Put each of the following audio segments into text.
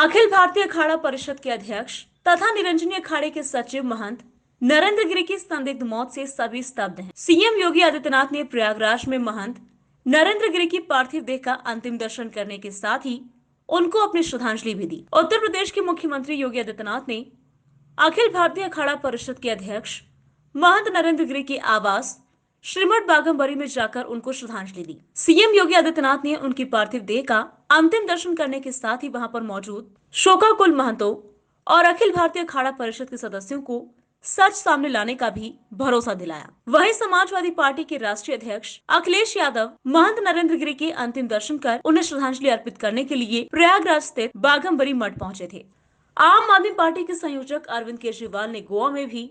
अखिल भारतीय अखाड़ा परिषद के अध्यक्ष तथा निरंजनी अखाड़े के सचिव महंत नरेंद्र गिरि की संदिग्ध मौत से सभी स्तब्ध हैं। सीएम योगी आदित्यनाथ ने प्रयागराज में महंत नरेंद्र गिरि की पार्थिव देह का अंतिम दर्शन करने के साथ ही उनको अपनी श्रद्धांजलि भी दी। उत्तर प्रदेश के मुख्यमंत्री योगी आदित्यनाथ ने अखिल भारतीय अखाड़ा परिषद के अध्यक्ष महंत नरेंद्र गिरि के आवास श्रीमठ बाघमबरी में जाकर उनको श्रद्धांजलि दी। सीएम योगी आदित्यनाथ ने उनकी पार्थिव देह का अंतिम दर्शन करने के साथ ही वहां पर मौजूद शोकाकुल महंतों और अखिल भारतीय अखाड़ा परिषद के सदस्यों को सच सामने लाने का भी भरोसा दिलाया। वहीं समाजवादी पार्टी के राष्ट्रीय अध्यक्ष अखिलेश यादव महंत नरेंद्र गिरि के अंतिम दर्शन कर उन्हें श्रद्धांजलि अर्पित करने के लिए प्रयागराज स्थित बाघमबरी मठ पहुंचे थे। आम आदमी पार्टी के संयोजक अरविंद केजरीवाल ने गोवा में भी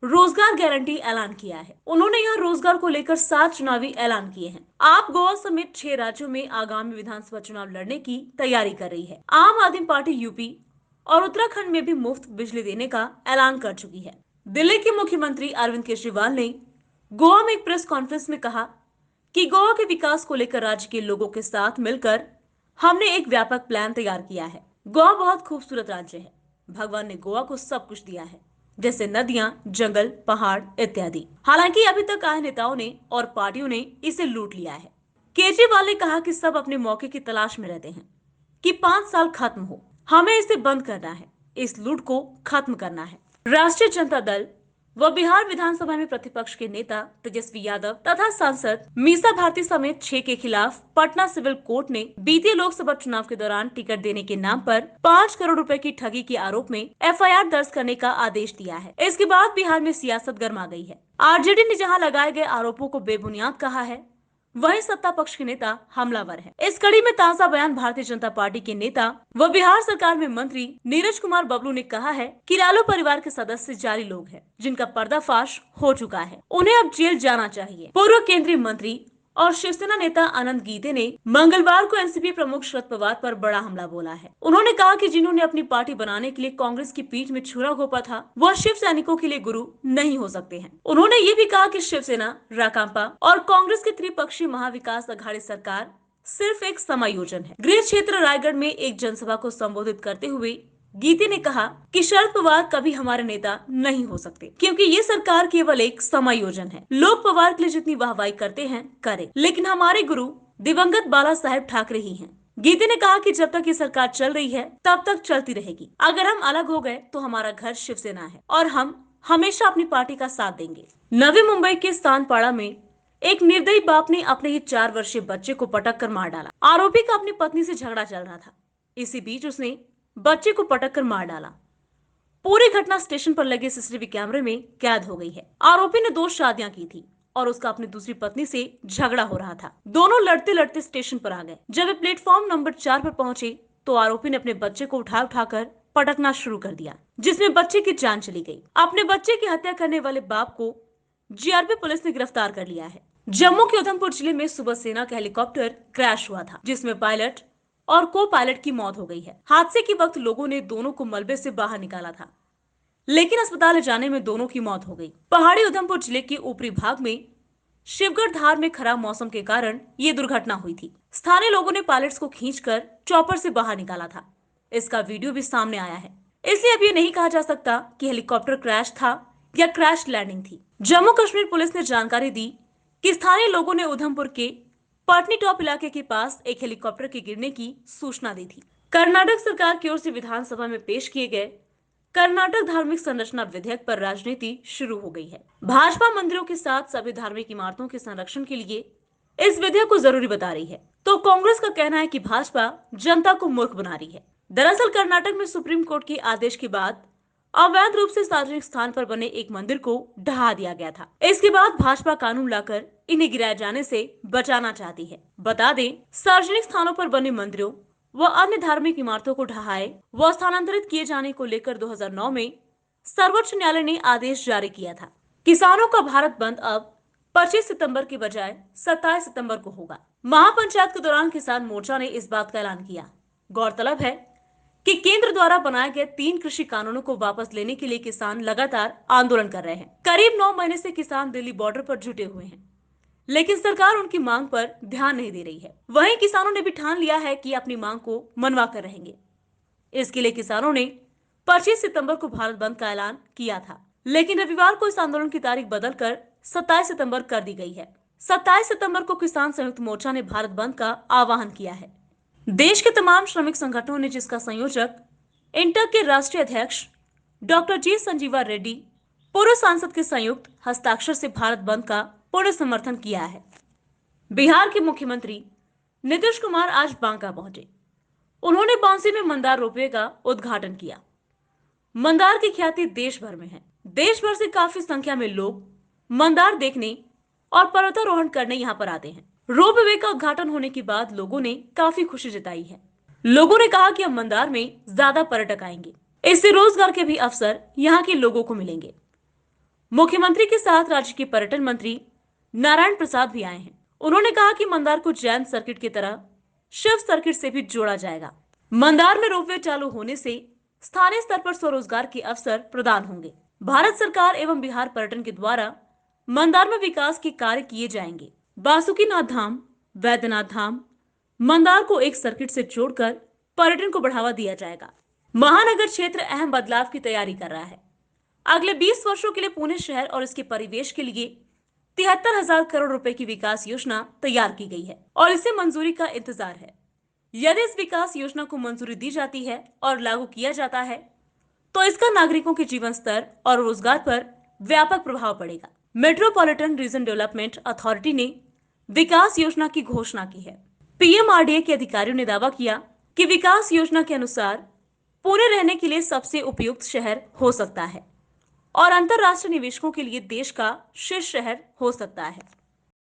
रोजगार गारंटी ऐलान किया है। उन्होंने यहाँ रोजगार को लेकर 7 चुनावी ऐलान किए हैं। आप गोवा समेत 6 राज्यों में आगामी विधानसभा चुनाव लड़ने की तैयारी कर रही है। आम आदमी पार्टी यूपी और उत्तराखंड में भी मुफ्त बिजली देने का ऐलान कर चुकी है। दिल्ली के मुख्यमंत्री अरविंद केजरीवाल ने गोवा में एक प्रेस कॉन्फ्रेंस में कहा कि गोवा के विकास को लेकर राज्य के लोगों के साथ मिलकर हमने एक व्यापक प्लान तैयार किया है। गोवा बहुत खूबसूरत राज्य है। भगवान ने गोवा को सब कुछ दिया है, जैसे नदियां, जंगल, पहाड़ इत्यादि। हालांकि अभी तक आए नेताओं ने और पार्टियों ने इसे लूट लिया है। केजरीवाल ने कहा कि सब अपने मौके की तलाश में रहते हैं कि 5 साल खत्म हो। हमें इसे बंद करना है, इस लूट को खत्म करना है। राष्ट्रीय जनता दल व बिहार विधानसभा में प्रतिपक्ष के नेता तेजस्वी यादव तथा सांसद मीसा भारती समेत 6 के खिलाफ पटना सिविल कोर्ट ने बीते लोकसभा चुनाव के दौरान टिकट देने के नाम पर 5 करोड़ रुपए की ठगी के आरोप में एफआईआर दर्ज करने का आदेश दिया है। इसके बाद बिहार में सियासत गर्मा गई है। आरजेडी ने जहां लगाए गए आरोपों को बेबुनियाद कहा है, वहीं सत्ता पक्ष के नेता हमलावर हैं। इस कड़ी में ताजा बयान भारतीय जनता पार्टी के नेता व बिहार सरकार में मंत्री नीरज कुमार बबलू ने कहा है कि लालू परिवार के सदस्य जाली लोग हैं, जिनका पर्दाफाश हो चुका है। उन्हें अब जेल जाना चाहिए। पूर्व केंद्रीय मंत्री और शिवसेना नेता अनंत गीते ने मंगलवार को एनसीपी प्रमुख शरद पवार पर बड़ा हमला बोला है। उन्होंने कहा कि जिन्होंने अपनी पार्टी बनाने के लिए कांग्रेस की पीठ में छुरा घोंपा था, वह शिव सैनिकों के लिए गुरु नहीं हो सकते हैं। उन्होंने ये भी कहा कि शिवसेना, राकांपा और कांग्रेस की त्रिपक्षीय महाविकास अघाड़ी सरकार सिर्फ एक समायोजन है। गृह क्षेत्र रायगढ़ में एक जनसभा को संबोधित करते हुए गीते ने कहा कि शरद पवार कभी हमारे नेता नहीं हो सकते, क्योंकि ये सरकार केवल एक समायोजन है। लोग पवार के लिए जितनी वाहवाही करते हैं करें, लेकिन हमारे गुरु दिवंगत बाला साहेब ठाकरे ही हैं। गीते ने कहा कि जब तक ये सरकार चल रही है तब तक चलती रहेगी। अगर हम अलग हो गए तो हमारा घर शिवसेना है और हम हमेशा अपनी पार्टी का साथ देंगे। नवी मुंबई के स्थानपाड़ा में एक निर्दयी बाप ने अपने ही 4 वर्षीय बच्चे को पटक कर मार डाला। आरोपी का अपनी पत्नी से झगड़ा चल रहा था। इसी बीच उसने बच्चे को पटक कर मार डाला। पूरी घटना स्टेशन पर लगे सीसीटीवी कैमरे में कैद हो गई है। आरोपी ने 2 शादियां की थी और उसका अपनी दूसरी पत्नी से झगड़ा हो रहा था। दोनों लड़ते लड़ते स्टेशन पर आ गए। जब वे प्लेटफॉर्म नंबर 4 पर पहुंचे तो आरोपी ने अपने बच्चे को उठाकर पटकना शुरू कर दिया, जिसमें बच्चे की जान चली गई। अपने बच्चे की हत्या करने वाले बाप को जीआरपी पुलिस ने गिरफ्तार कर लिया है। जम्मू के उधमपुर जिले में सुबह सेना का हेलीकॉप्टर क्रैश हुआ था, जिसमें पायलट और को पायलट की मौत हो गई है। हादसे के वक्त लोगों ने दोनों को मलबे से बाहर निकाला था, लेकिन अस्पताल ले जाने में दोनों की मौत हो गई। पहाड़ी उधमपुर जिले के ऊपरी भाग में शिवगढ़ धार में खराब मौसम के कारण ये दुर्घटना हुई थी। स्थानीय लोगों ने पायलट्स को खींचकर चॉपर से बाहर निकाला था। इसका वीडियो भी सामने आया है। इसलिए अब ये नहीं कहा जा सकता कि हेलीकॉप्टर क्रैश था या क्रैश लैंडिंग थी। जम्मू कश्मीर पुलिस ने जानकारी दी कि स्थानीय लोगों ने उधमपुर के पटनी टॉप इलाके के पास एक हेलीकॉप्टर के गिरने की सूचना दी थी। कर्नाटक सरकार की ओर से विधानसभा में पेश किए गए कर्नाटक धार्मिक संरचना विधेयक पर राजनीति शुरू हो गई है। भाजपा मंदिरों के साथ सभी धार्मिक इमारतों के संरक्षण के लिए इस विधेयक को जरूरी बता रही है, तो कांग्रेस का कहना है कि भाजपा जनता को मूर्ख बना रही है। दरअसल कर्नाटक में सुप्रीम कोर्ट के आदेश के बाद अवैध रूप से सार्वजनिक स्थान पर बने एक मंदिर को ढहा दिया गया था। इसके बाद भाजपा कानून लाकर इन्हें गिराए जाने से बचाना चाहती है। बता दें, सार्वजनिक स्थानों पर बने मंदिरों व अन्य धार्मिक इमारतों को ढहाए व स्थानांतरित किए जाने को लेकर 2009 में सर्वोच्च न्यायालय ने आदेश जारी किया था। किसानों का भारत बंद अब 25 सितंबर के बजाय 27 सितंबर को होगा। महापंचायत के दौरान किसान मोर्चा ने इस बात का ऐलान किया। गौरतलब है कि केंद्र द्वारा बनाए गए 3 कृषि कानूनों को वापस लेने के लिए किसान लगातार आंदोलन कर रहे हैं। करीब 9 महीने से किसान दिल्ली बॉर्डर पर जुटे हुए हैं, लेकिन सरकार उनकी मांग पर ध्यान नहीं दे रही है। वहीं किसानों ने भी ठान लिया है कि अपनी मांग को मनवा कर रहेंगे। इसके लिए किसानों ने 25 सितंबर को भारत बंद का ऐलान किया था, लेकिन रविवार को इस आंदोलन की तारीख बदलकर 27 सितंबर कर दी गई है। 27 सितंबर को किसान संयुक्त मोर्चा ने भारत बंद का आह्वान किया है। देश के तमाम श्रमिक संगठनों ने, जिसका संयोजक इंटक के राष्ट्रीय अध्यक्ष डॉक्टर जी संजीवा रेड्डी, पूर्व सांसद के संयुक्त हस्ताक्षर से भारत बंद का पूर्ण समर्थन किया है। बिहार के मुख्यमंत्री नीतीश कुमार आज बांका पहुंचे। उन्होंने बांसी में मंदार रोपवे का उद्घाटन किया। मंदार की ख्याति देश भर में है। देश भर से काफी संख्या में लोग मंदार देखने और पर्वतारोहण करने यहाँ पर आते हैं। रोपवे का उद्घाटन होने के बाद लोगों ने काफी खुशी जताई है। लोगों ने कहा कि अब मंदार में ज्यादा पर्यटक आएंगे, इससे रोजगार के भी अवसर यहाँ के लोगों को मिलेंगे। मुख्यमंत्री के साथ राज्य के पर्यटन मंत्री नारायण प्रसाद भी आए हैं। उन्होंने कहा कि मंदार को जैन सर्किट की तरह शिव सर्किट से भी जोड़ा जाएगा। मंदार में रोपवे चालू होने से स्थानीय स्तर पर स्वरोजगार के अवसर प्रदान होंगे। भारत सरकार एवं बिहार पर्यटन के द्वारा मंदार में विकास के कार्य किए जाएंगे। बासुकीनाथ धाम, वैद्यनाथ धाम, मंदार को एक सर्किट से जोड़कर पर्यटन को बढ़ावा दिया जाएगा। महानगर क्षेत्र अहम बदलाव की तैयारी कर रहा है। अगले 20 वर्षों के लिए पुणे शहर और इसके परिवेश के लिए 73,000 करोड़ रुपए की विकास योजना तैयार की गई है और इसे मंजूरी का इंतजार है। यदि इस विकास योजना को मंजूरी दी जाती है और लागू किया जाता है तो इसका नागरिकों के जीवन स्तर और रोजगार पर व्यापक प्रभाव पड़ेगा। मेट्रोपॉलिटन रीजन डेवलपमेंट अथॉरिटी ने विकास योजना की घोषणा की है। पीएमआरडीए के अधिकारियों ने दावा किया कि विकास योजना के अनुसार पुणे रहने के लिए सबसे उपयुक्त शहर हो सकता है और अंतरराष्ट्रीय निवेशकों के लिए देश का शीर्ष शहर हो सकता है।